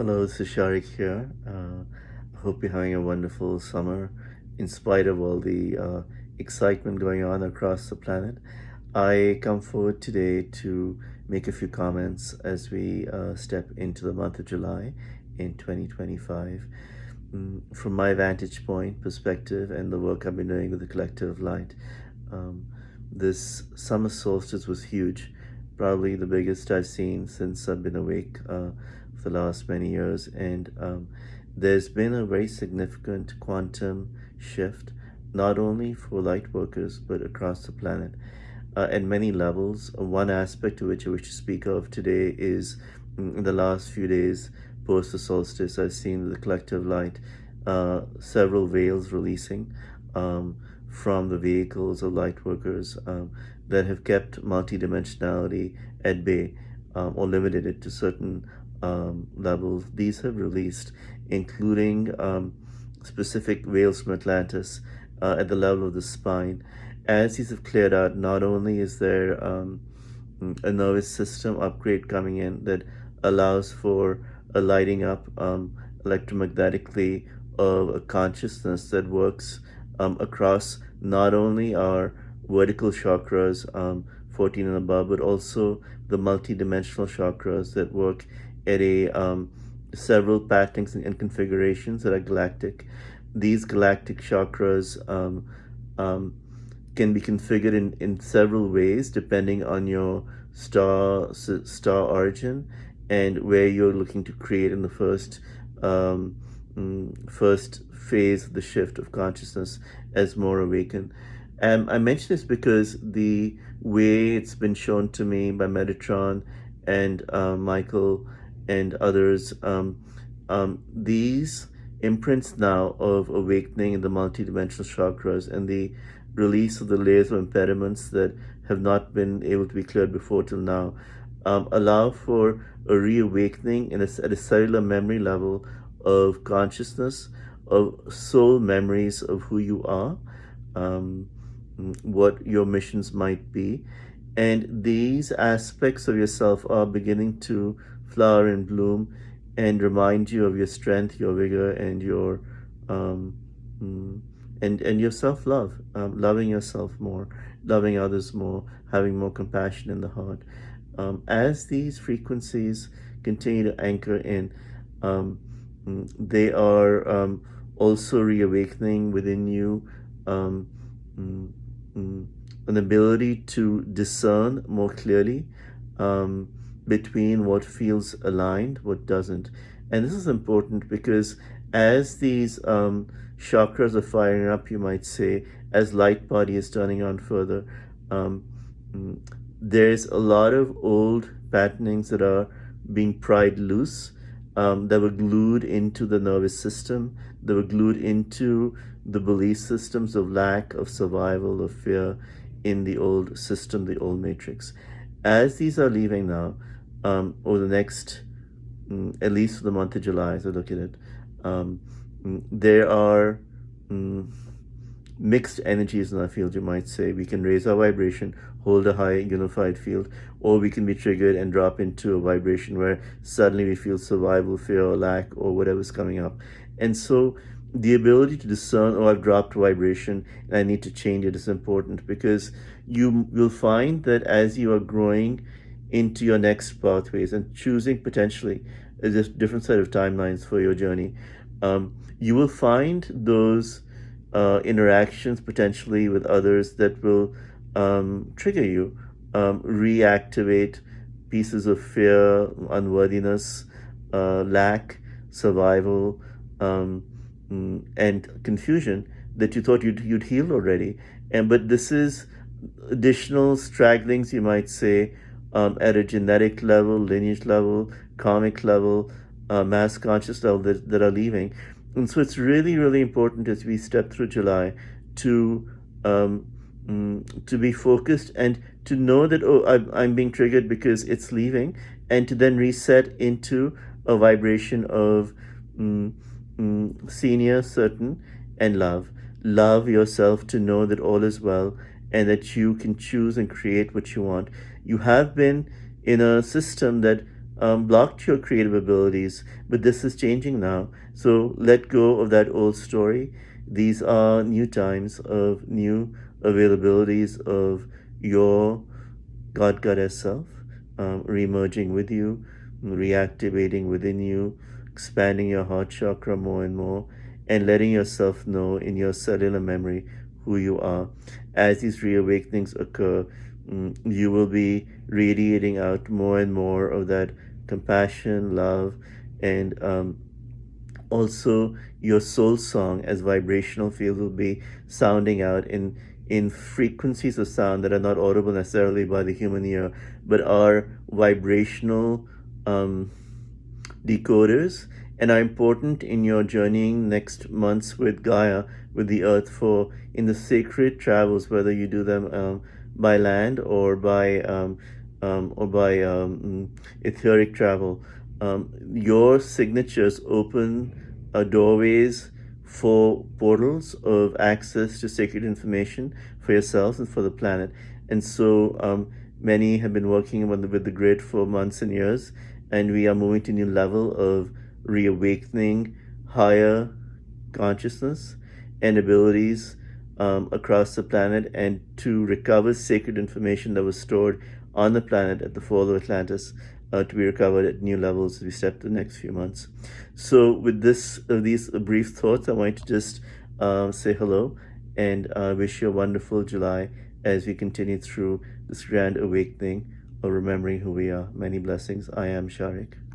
Hello, this is Shariq here. Hope you're having a wonderful summer in spite of all the excitement going on across the planet. I come forward today to make a few comments as we step into the month of July in 2025. From my vantage point, perspective, and the work I've been doing with the collective light, um, this summer solstice was huge, probably the biggest I've seen since I've been awake for the last many years. And there's been a very significant quantum shift, not only for light workers, but across the planet at many levels. One aspect of which I wish to speak of today is in the last few days post the solstice, I've seen the collective light, several veils releasing from the vehicles of light workers that have kept multidimensionality at bay or limited it to certain levels. These have released, including specific veils from Atlantis at the level of the spine. As these have cleared out, not only is there a nervous system upgrade coming in that allows for a lighting up electromagnetically of a consciousness that works across not only our vertical chakras, 14 and above, but also the multidimensional chakras that work at a several patterns and configurations that are galactic. These galactic chakras can be configured in several ways depending on your star origin and where you're looking to create in the first phase of the shift of consciousness as more awakened. I mention this because the way it's been shown to me by Metatron and Michael and others, these imprints now of awakening in the multidimensional chakras and the release of the layers of impediments that have not been able to be cleared before till now allow for a reawakening at a cellular memory level of consciousness, of soul memories of who you are, what your missions might be. And these aspects of yourself are beginning to flower and bloom and remind you of your strength, your vigor, and your and your self-love, loving yourself more, loving others more, having more compassion in the heart. As these frequencies continue to anchor in, they are also reawakening within you an ability to discern more clearly between what feels aligned, what doesn't. And this is important because as these chakras are firing up, you might say, as light body is turning on further, there's a lot of old patternings that are being pried loose, that were glued into the nervous system, that were glued into the belief systems of lack, of survival, of fear in the old system, the old matrix. As these are leaving now, over the next, at least for the month of July, as I look at it, there are mixed energies in our field, you might say. We can raise our vibration, hold a high unified field, or we can be triggered and drop into a vibration where suddenly we feel survival, fear, or lack, or whatever's coming up. And so the ability to discern, oh, I've dropped vibration and I need to change it is important, because you will find that as you are growing into your next pathways and choosing potentially a different set of timelines for your journey, you will find those interactions potentially with others that will trigger you, reactivate pieces of fear, unworthiness, lack, survival, and confusion that you thought you'd healed already. But this is additional stragglings, you might say, at a genetic level, lineage level, karmic level, mass conscious level that are leaving. And so it's really, really important as we step through July to be focused and to know that, oh, I'm being triggered because it's leaving, and to then reset into a vibration of senior, certain, and love. Love yourself to know that all is well and that you can choose and create what you want. You have been in a system that blocked your creative abilities, but this is changing now. So let go of that old story. These are new times of new availabilities of your God Goddess self, re-emerging with you, reactivating within you, expanding your heart chakra more and more, and letting yourself know in your cellular memory who you are. As these reawakenings occur, you will be radiating out more and more of that compassion, love, and also your soul song as vibrational fields will be sounding out in frequencies of sound that are not audible necessarily by the human ear, but are vibrational um, decoders and are important in your journeying next months with Gaia, with the earth, for in the sacred travels, whether you do them by land or by etheric travel. Your signatures open doorways for portals of access to sacred information for yourselves and for the planet. And so many have been working with the grid for months and years, and we are moving to a new level of reawakening higher consciousness and abilities across the planet, and to recover sacred information that was stored on the planet at the fall of Atlantis, to be recovered at new levels as we step to the next few months. So, with these brief thoughts, I want to just say hello and wish you a wonderful July as we continue through this grand awakening of remembering who we are. Many blessings. I am Shariq.